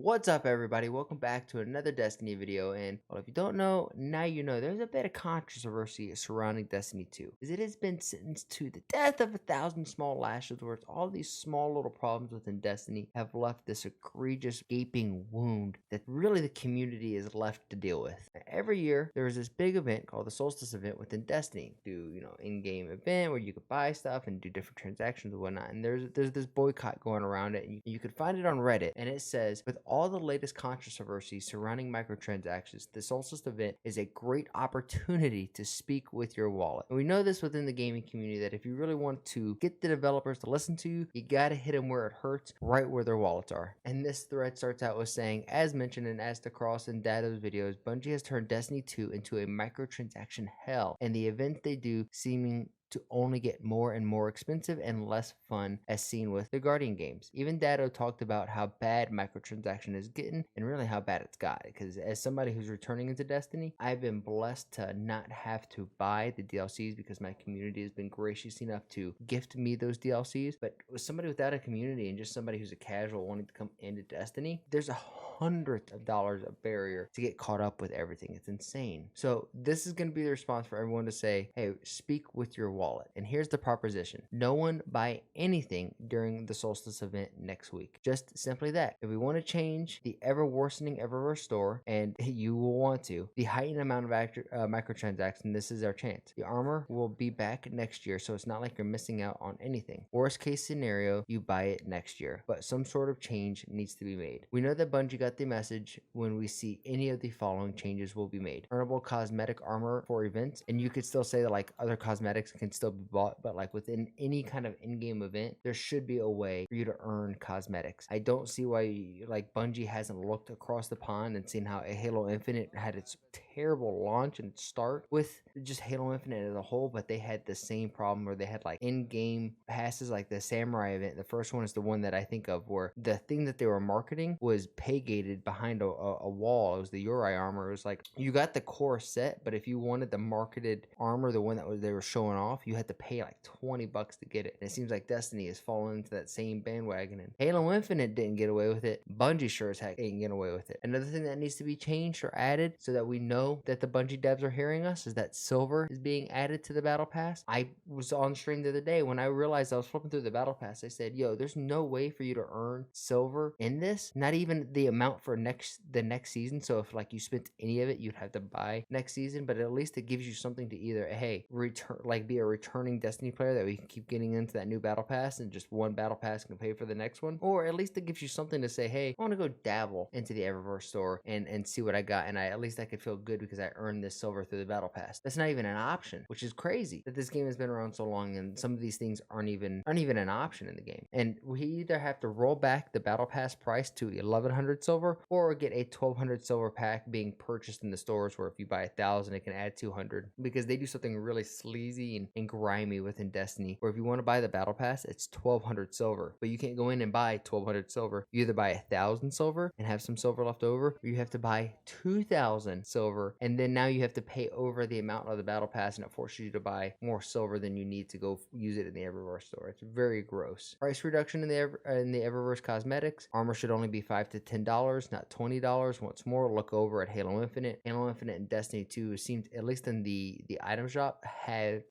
What's up, everybody? Welcome back to another Destiny video. And well, if you don't know, now you know. There's a bit of controversy surrounding Destiny 2, as it has been sentenced to the death of 1,000 small lashes, where it's all these small little problems within Destiny have left this egregious gaping wound that really the community is left to deal with. Every year there is this big event called the Solstice Event within Destiny. Do in-game event where you could buy stuff and do different transactions and whatnot. And there's this boycott going around it, and you could find it on Reddit, and it says, with all the latest controversy surrounding microtransactions, the Solstice Event is a great opportunity to speak with your wallet. And we know this within the gaming community, that if you really want to get the developers to listen to you, you gotta hit them where it hurts, right where their wallets are. And this thread starts out with saying, as mentioned in aztecross and Dado's videos, Bungie has turned Destiny 2 into a microtransaction hell, and the events they do seeming to only get more and more expensive and less fun, as seen with the Guardian games. Even Dado talked about how bad microtransaction is getting and really how bad it's got, because as somebody who's returning into Destiny, I've been blessed to not have to buy the DLCs because my community has been gracious enough to gift me those DLCs. But with somebody without a community and just somebody who's a casual wanting to come into Destiny, there's hundreds of dollars of barrier to get caught up with everything. It's insane. So this is going to be the response for everyone to say, hey, speak with your wallet. And here's the proposition: no one buy anything during the Solstice event next week. Just simply that. If we want to change the ever worsening Eververse store, and you will want to, the heightened amount of microtransactions, this is our chance. The armor will be back next year, so it's not like you're missing out on anything. Worst case scenario, you buy it next year, but some sort of change needs to be made. We know that Bungie got the message when we see any of the following changes will be made: earnable cosmetic armor for events, and you could still say that like other cosmetics can still be bought, but like within any kind of in-game event, there should be a way for you to earn cosmetics. I don't see why like Bungie hasn't looked across the pond and seen how a Halo Infinite had its terrible launch and start with just Halo Infinite as a whole, but they had the same problem where they had like in-game passes, like the Samurai event. The first one is the one that I think of, where the thing that they were marketing was pay-gated behind a wall. It was the Uri armor. It was like you got the core set, but if you wanted the marketed armor, the one that they were showing off, you had to pay like $20 to get it. And it seems like Destiny has fallen into that same bandwagon, and Halo Infinite didn't get away with it. Bungie sure as heck ain't getting away with it. Another thing that needs to be changed or added so that we know that the Bungie devs are hearing us is that silver is being added to the battle pass. I was on stream the other day when I realized I was flipping through the battle pass. I said, yo, there's no way for you to earn silver in this, not even the amount for the next season. So if like you spent any of it, you'd have to buy next season, but at least it gives you something to either, hey, return, like be a returning Destiny player that we can keep getting into that new battle pass, and just one battle pass can pay for the next one, or at least it gives you something to say, hey, I want to go dabble into the Eververse store and see what I got, and at least I could feel good because I earned this silver through the battle pass. That's not even an option, which is crazy that this game has been around so long and some of these things aren't even an option in the game. And we either have to roll back the battle pass price to 1,100 silver, or get a 1,200 silver pack being purchased in the stores, where if you buy 1,000 it can add 200, because they do something really sleazy and grimy within Destiny, where if you want to buy the battle pass, it's 1,200 silver, but you can't go in and buy 1,200 silver. You either buy 1,000 silver and have some silver left over, or you have to buy 2,000 silver, and then now you have to pay over the amount of the battle pass, and it forces you to buy more silver than you need to go use it in the Eververse store. It's very gross. Price reduction in the Eververse cosmetics: armor should only be $5 to $10, not $20. Once more, look over at Halo Infinite. Halo Infinite and Destiny 2 seems, at least in the item shop,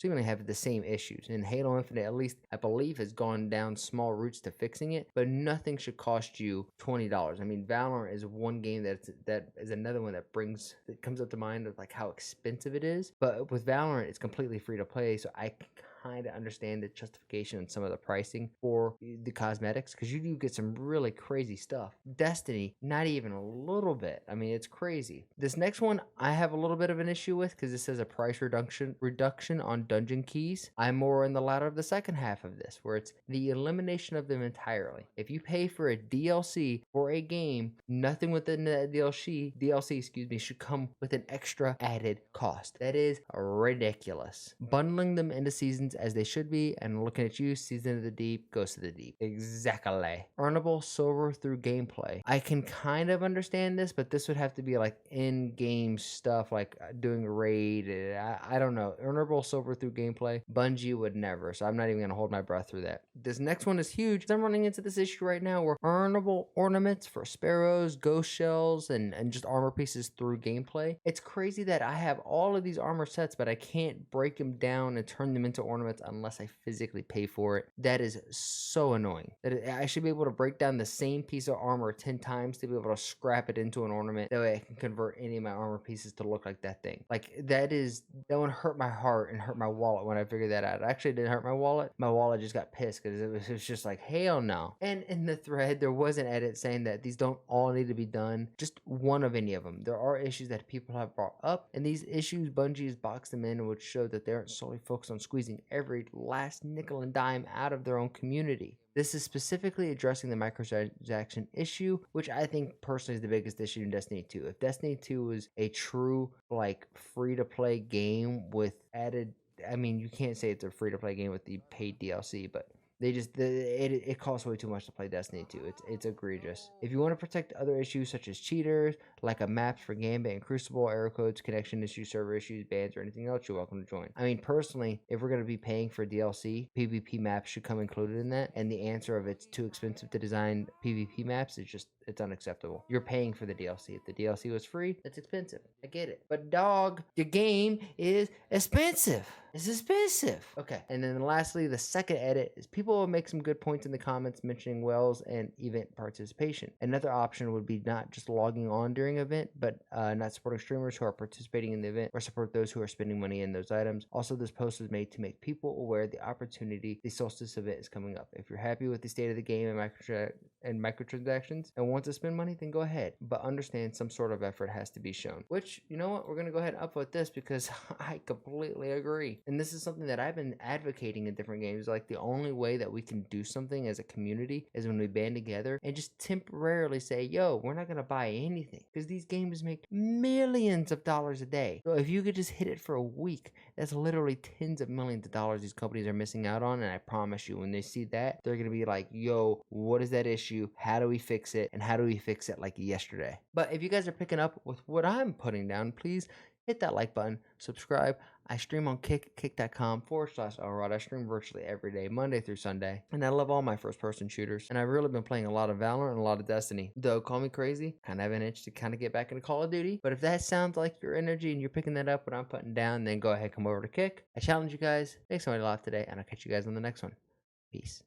seemingly have the same issues. And Halo Infinite, at least I believe, has gone down small routes to fixing it, but nothing should cost you $20. I mean, Valorant is one game that is another one that comes up to mind of like how expensive it is. But with Valorant, it's completely free to play, so I kind of understand the justification and some of the pricing for the cosmetics, because you do get some really crazy stuff. Destiny, not even a little bit. I mean, it's crazy. This next one I have a little bit of an issue with, because it says a price reduction on dungeon keys. I'm more in the latter of the second half of this, where it's the elimination of them entirely. If you pay for a DLC for a game, nothing within the DLC should come with an extra added cost. That is ridiculous. Bundling them into seasons coins as they should be, and looking at you, sees into the deep, goes to the deep. Exactly. Earnable silver through gameplay. I can kind of understand this, but this would have to be like in-game stuff, like doing a raid. I don't know. Earnable silver through gameplay. Bungie would never, so I'm not even gonna hold my breath through that. This next one is huge. I'm running into this issue right now where earnable ornaments for sparrows, ghost shells, and just armor pieces through gameplay. It's crazy that I have all of these armor sets, but I can't break them down and turn them into ornaments unless I physically pay for it. That is so annoying. That I should be able to break down the same piece of armor 10 times to be able to scrap it into an ornament. That way I can convert any of my armor pieces to look like that thing. Like that one hurt my heart and hurt my wallet when I figured that out. It actually didn't hurt my wallet. My wallet just got pissed because it was just like, hell no. And in the thread, there was an edit saying that these don't all need to be done. Just one of any of them. There are issues that people have brought up, and these issues Bungie's boxed them in, which show that they aren't solely focused on squeezing every last nickel and dime out of their own community. This is specifically addressing the microtransaction issue, which I think personally is the biggest issue in Destiny 2. If Destiny 2 was a true, like, free-to-play game with added... I mean, you can't say it's a free-to-play game with the paid DLC, but... it costs way too much to play Destiny 2. It's egregious. If you want to protect other issues such as cheaters, like a maps for Gambit and Crucible, error codes, connection issues, server issues, bans, or anything else, you're welcome to join. I mean, personally, if we're going to be paying for DLC, PvP maps should come included in that, and the answer of it's too expensive to design PvP maps is just, it's unacceptable. You're paying for the DLC. If the DLC was free, it's expensive. I get it. But dog, the game is expensive. It's expensive. Okay, and then lastly, the second edit is people will make some good points in the comments mentioning wells and event participation. Another option would be not just logging on during event, but not supporting streamers who are participating in the event, or support those who are spending money in those items. Also, this post was made to make people aware of the opportunity the Solstice event is coming up. If you're happy with the state of the game and microtransactions and want to spend money, then go ahead. But understand some sort of effort has to be shown. Which, you know what, we're going to go ahead and upvote this because I completely agree. And this is something that I've been advocating in different games. Like, the only way that we can do something as a community is when we band together and just temporarily say, yo, we're not going to buy anything. Because these games make millions of dollars a day. So if you could just hit it for a week, that's literally tens of millions of dollars these companies are missing out on. And I promise you, when they see that, they're going to be like, yo, what is that issue? How do we fix it? And how do we fix it like yesterday? But if you guys are picking up with what I'm putting down, please hit that like button, subscribe. I stream on kick.com/Elrod. I stream virtually every day, Monday through Sunday. And I love all my first-person shooters. And I've really been playing a lot of Valorant and a lot of Destiny. Though, call me crazy, kind of have an itch to kind of get back into Call of Duty. But if that sounds like your energy and you're picking that up what I'm putting down, then go ahead, come over to Kick. I challenge you guys. Make somebody laugh today, and I'll catch you guys on the next one. Peace.